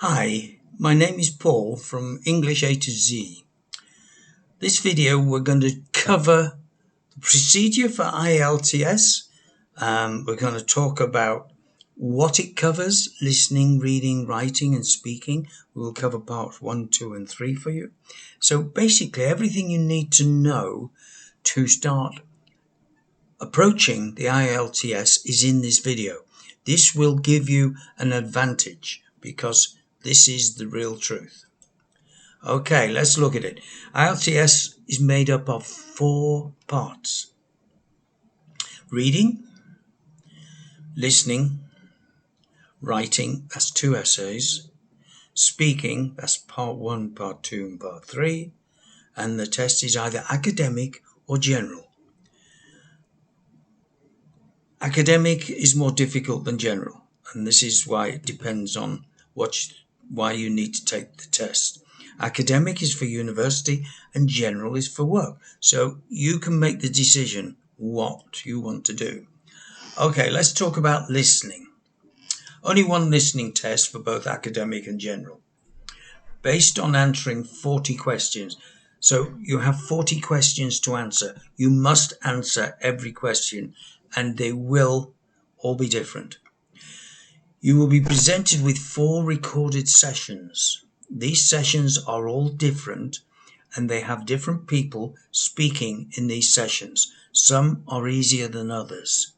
Hi, my name is Paul from English A to Z. This video we're going to cover the procedure for IELTS. We're going to talk about what it covers, listening, reading, writing and speaking. We will cover parts 1, 2 and 3 for you. So basically everything you need to know to start approaching the IELTS is in this video. This will give you an advantage because this is the real truth. Okay, let's look at it. IELTS is made up of 4 parts. Reading, listening, writing, that's 2 essays, speaking, that's part 1, part 2 and part 3, and the test is either academic or general. Academic is more difficult than general, and this is why it depends on why you need to take the test. Academic is for university and general is for work. So you can make the decision what you want to do. Okay, let's talk about listening. Only one listening test for both academic and general, based on answering 40 questions. So you have 40 questions to answer. You must answer every question, and they will all be different. You will be presented with 4 recorded sessions. These sessions are all different and they have different people speaking in these sessions. Some are easier than others.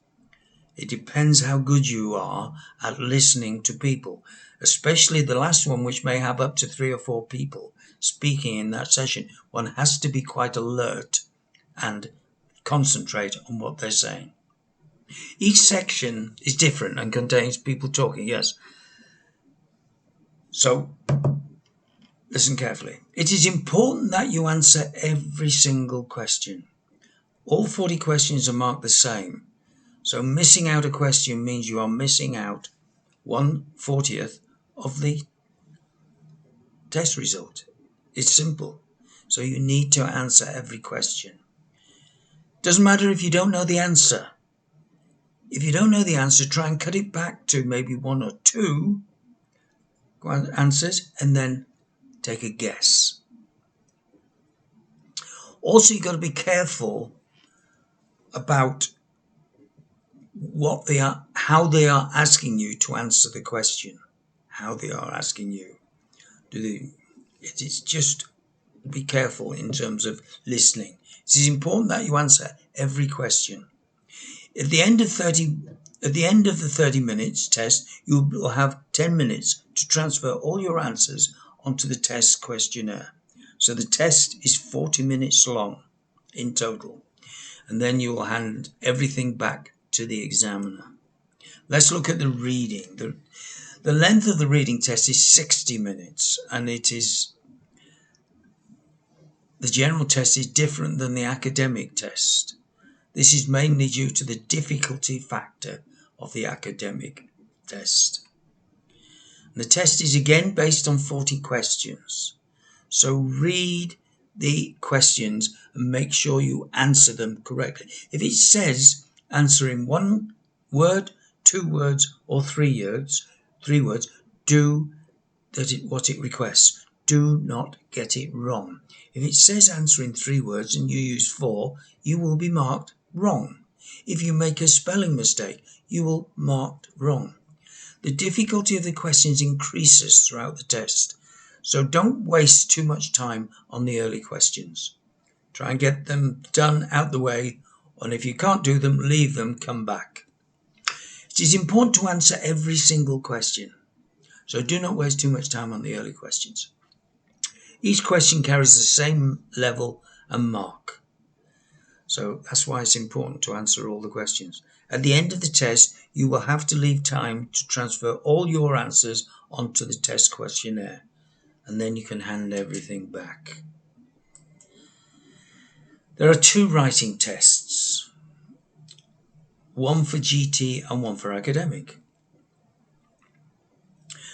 It depends how good you are at listening to people, especially the last one, which may have up to 3 or 4 people speaking in that session. One has to be quite alert and concentrate on what they're saying. Each section is different and contains people talking, yes. So, listen carefully. It is important that you answer every single question. All 40 questions are marked the same. So missing out a question means you are missing out 1/40th of the test result. It's simple. So you need to answer every question. Doesn't matter if you don't know the answer. If you don't know the answer, try and cut it back to maybe 1 or 2 answers and then take a guess. Also, you've got to be careful about how they are asking you to answer the question. How they are asking you. It's just be careful in terms of listening. It is important that you answer every question. At the end of the 30 minutes test, you will have 10 minutes to transfer all your answers onto the test questionnaire. So the test is 40 minutes long in total. And then you will hand everything back to the examiner. Let's look at the reading. The length of the reading test is 60 minutes, and the general test is different than the academic test. This is mainly due to the difficulty factor of the academic test. The test is again based on 40 questions. So read the questions and make sure you answer them correctly. If it says answer in 1 word, 2 words or 3 words, do what it requests. Do not get it wrong. If it says answer in 3 words and you use 4, you will be marked wrong. If you make a spelling mistake, you will be marked wrong. The difficulty of the questions increases throughout the test, so don't waste too much time on the early questions. Try and get them done out the way, and if you can't do them, leave them, come back. It is important to answer every single question, so do not waste too much time on the early questions. Each question carries the same level and mark. So that's why it's important to answer all the questions. At the end of the test, you will have to leave time to transfer all your answers onto the test questionnaire, and then you can hand everything back. There are 2 writing tests, one for GT and one for academic.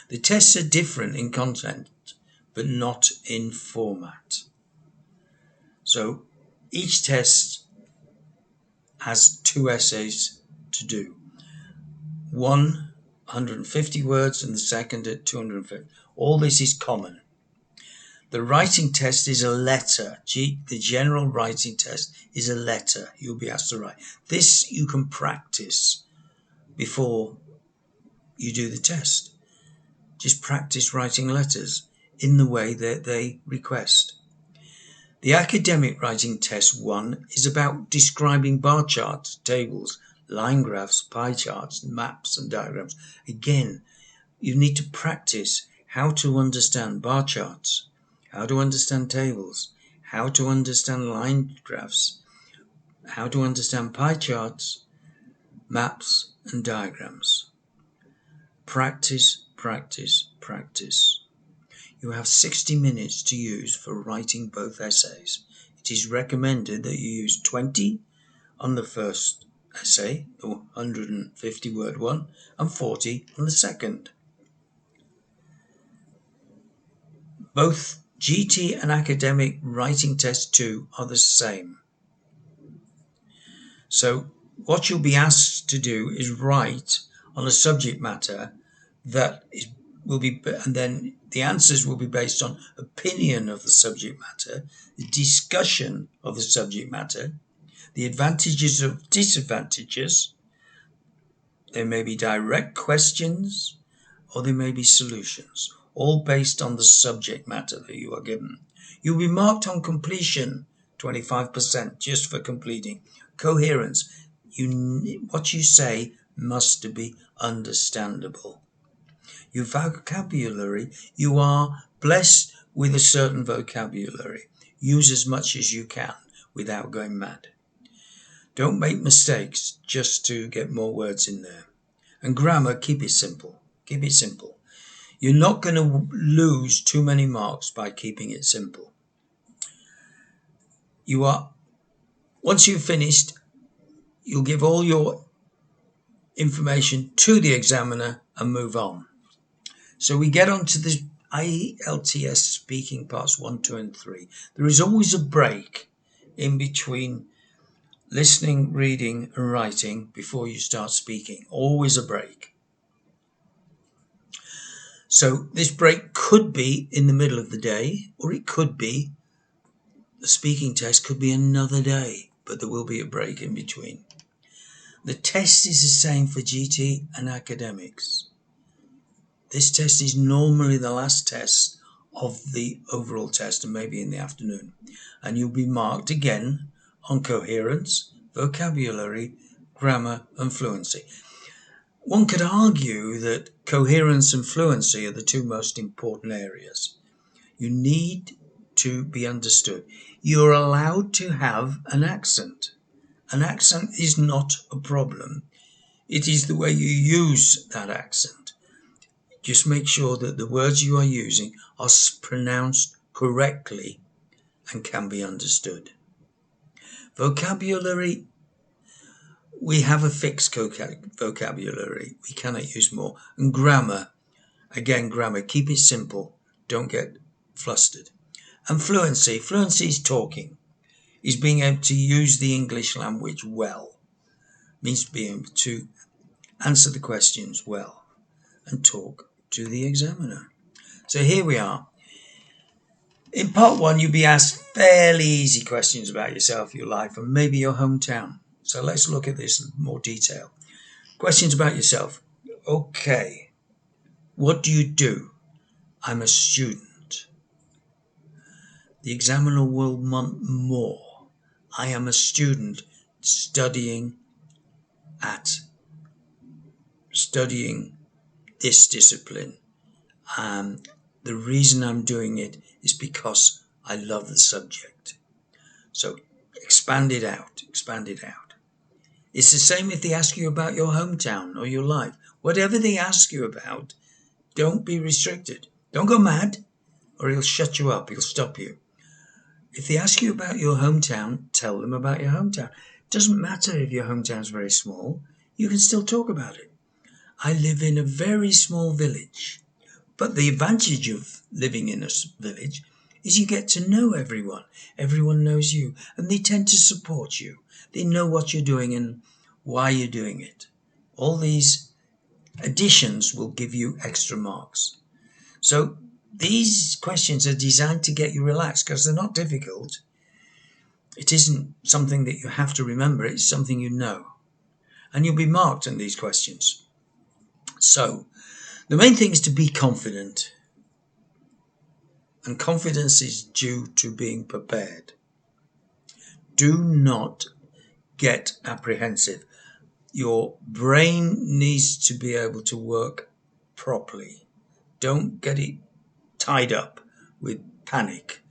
The tests are different in content, but not in format. So each test has 2 essays to do. One 150 words and the second at 250. All this is common. The writing test is a letter. The general writing test is a letter you'll be asked to write. This you can practice before you do the test. Just practice writing letters in the way that they request. The academic writing test 1 is about describing bar charts, tables, line graphs, pie charts, maps and diagrams. Again, you need to practice how to understand bar charts, how to understand tables, how to understand line graphs, how to understand pie charts, maps and diagrams. Practice, practice, practice. You have 60 minutes to use for writing both essays. It is recommended that you use 20 on the first essay, the 150 word one, and 40 on the second. Both GT and academic writing test 2 are the same. So what you'll be asked to do is write on a subject matter and then the answers will be based on opinion of the subject matter, the discussion of the subject matter, the advantages of disadvantages. There may be direct questions or there may be solutions, all based on the subject matter that you are given. You'll be marked on completion, 25% just for completing. Coherence, what you say must be understandable. Your vocabulary, you are blessed with a certain vocabulary. Use as much as you can without going mad. Don't make mistakes just to get more words in there. And grammar, keep it simple. Keep it simple. You're not going to lose too many marks by keeping it simple. Once you've finished, you'll give all your information to the examiner and move on. So we get on to the IELTS speaking parts 1, 2 and 3. There is always a break in between listening, reading and writing before you start speaking. Always a break. So this break could be in the middle of the day, or it could be, the speaking test could be another day, but there will be a break in between. The test is the same for GT and academics. This test is normally the last test of the overall test and maybe in the afternoon. And you'll be marked again on coherence, vocabulary, grammar and fluency. One could argue that coherence and fluency are the two most important areas. You need to be understood. You're allowed to have an accent. An accent is not a problem. It is the way you use that accent. Just make sure that the words you are using are pronounced correctly and can be understood. Vocabulary, we have a fixed vocabulary. We cannot use more. And grammar, again, grammar, keep it simple. Don't get flustered. And fluency is talking. Is being able to use the English language well. Means being able to answer the questions well and talk to the examiner. So here we are. In part 1, you'll be asked fairly easy questions about yourself, your life, and maybe your hometown. So let's look at this in more detail. Questions about yourself. Okay. What do you do? I'm a student. The examiner will want more. I am a student studying this discipline. The reason I'm doing it is because I love the subject. So expand it out. It's the same if they ask you about your hometown or your life. Whatever they ask you about, don't be restricted. Don't go mad or he'll shut you up. He'll stop you. If they ask you about your hometown, tell them about your hometown. It doesn't matter if your hometown's very small. You can still talk about it. I live in a very small village. But the advantage of living in a village is you get to know everyone. Everyone knows you and they tend to support you. They know what you're doing and why you're doing it. All these Additions will give you extra marks. So these questions are designed to get you relaxed because they're not difficult. It isn't something that you have to remember, it's something you know. And you'll be marked on these questions. So the main thing is to be confident. And confidence is due to being prepared. Do not get apprehensive. Your brain needs to be able to work properly. Don't get it tied up with panic.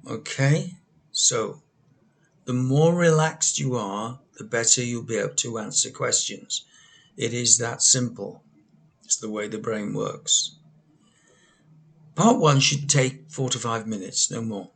Okay? So, the more relaxed you are, the better you'll be able to answer questions. It is that simple. It's the way the brain works. Part 1 should take 4 to 5 minutes, no more.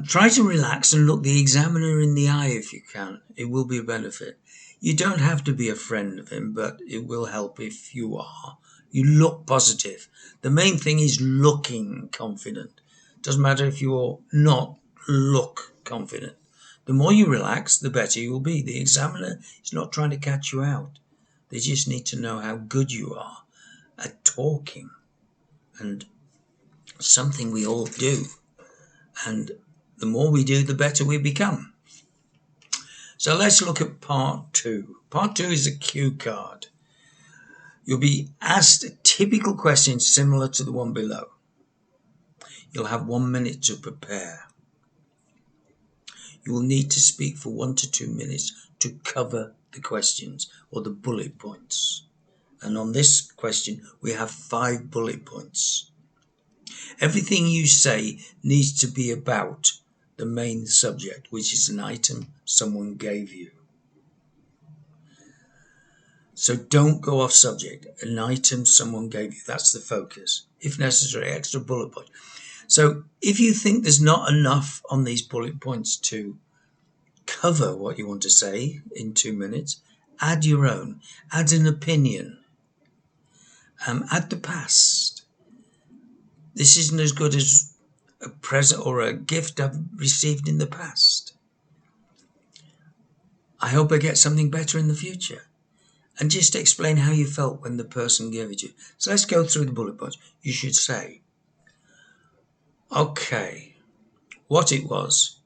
Try to relax and look the examiner in the eye if you can. It will be a benefit. You don't have to be a friend of him, but it will help if you are. You look positive. The main thing is looking confident. Doesn't matter if you're not, look confident. The more you relax, the better you will be. The examiner is not trying to catch you out. They just need to know how good you are at talking. And something we all do. And the more we do, the better we become. So let's look at part 2. Part 2 is a cue card. You'll be asked a typical question similar to the one below. You'll have 1 minute to prepare. You will need to speak for 1 to 2 minutes to cover the questions or the bullet points. And on this question, we have 5 bullet points. Everything you say needs to be about the main subject, which is an item someone gave you. So don't go off subject. An item someone gave you, that's the focus. If necessary, extra bullet point. So if you think there's not enough on these bullet points to cover what you want to say in 2 minutes, add your own. Add an opinion. Add the past. This isn't as good as a present or a gift I've received in the past. I hope I get something better in the future. And just explain how you felt when the person gave it to you. So let's go through the bullet points. You should say, okay, what it was,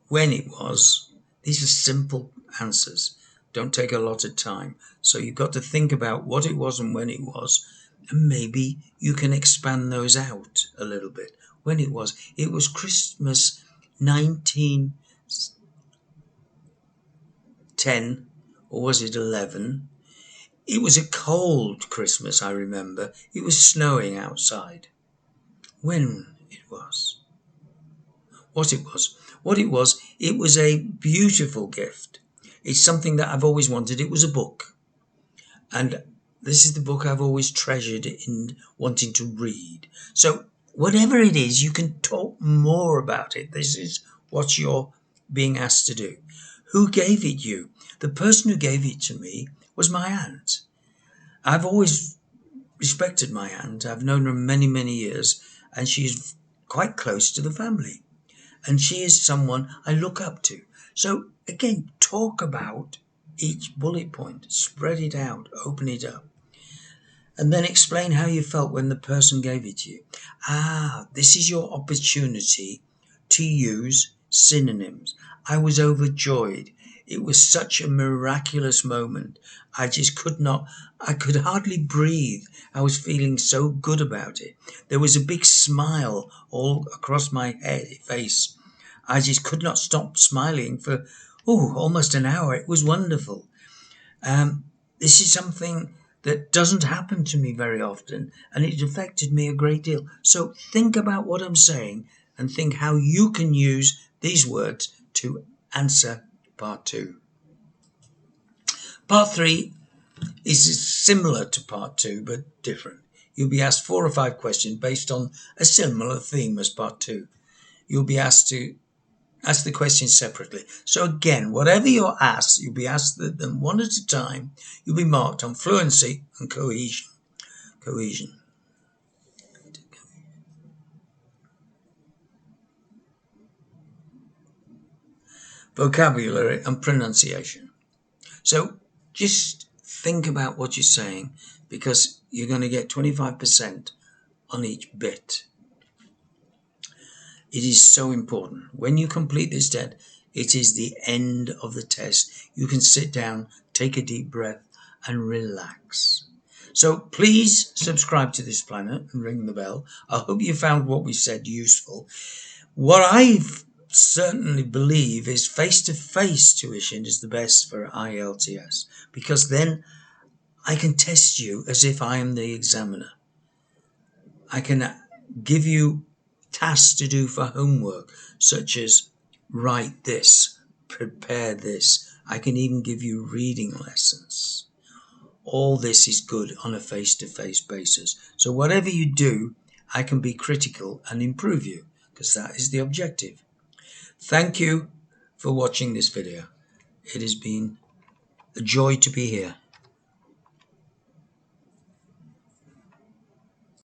when it was. These are simple answers. Don't take a lot of time. So you've got to think about what it was and when it was. And maybe you can expand those out a little bit. When it was Christmas 1910, or was it 11? It was a cold Christmas, I remember. It was snowing outside. When it was. What it was. It was a beautiful gift. It's something that I've always wanted. It was a book. And this is the book I've always treasured in wanting to read. So whatever it is, you can talk more about it. This is what you're being asked to do. Who gave it you? The person who gave it to me was my aunt. I've always respected my aunt. I've known her many, many years, and she's quite close to the family. And she is someone I look up to. So again, talk about each bullet point. Spread it out. Open it up. And then explain how you felt when the person gave it to you. This is your opportunity to use synonyms. I was overjoyed. It was such a miraculous moment. I could hardly breathe. I was feeling so good about it. There was a big smile all across my face. I just could not stop smiling for almost an hour. It was wonderful. This is something that doesn't happen to me very often, and it affected me a great deal. So think about what I'm saying and think how you can use these words to answer part 2. Part 3 is similar to part 2, but different. You'll be asked 4 or 5 questions based on a similar theme as part 2. You'll be asked to ask the questions separately. So again, whatever you're asked, you'll be asked them one at a time. You'll be marked on fluency and cohesion. Vocabulary and pronunciation. So Just think about what you're saying, because you're going to get 25% on each bit. It is so important. When you complete this test, it is the end of the test. You can sit down, take a deep breath, and relax. So please subscribe to this planet and ring the bell. I hope you found what we said useful. What I certainly believe is face-to-face tuition is the best for IELTS, because then I can test you as if I am the examiner. I can give you tasks to do for homework, such as write this, prepare this. I can even give you reading lessons. All this is good on a face-to-face basis. So whatever you do, I can be critical and improve you, because that is the objective. Thank you for watching this video. It has been a joy to be here.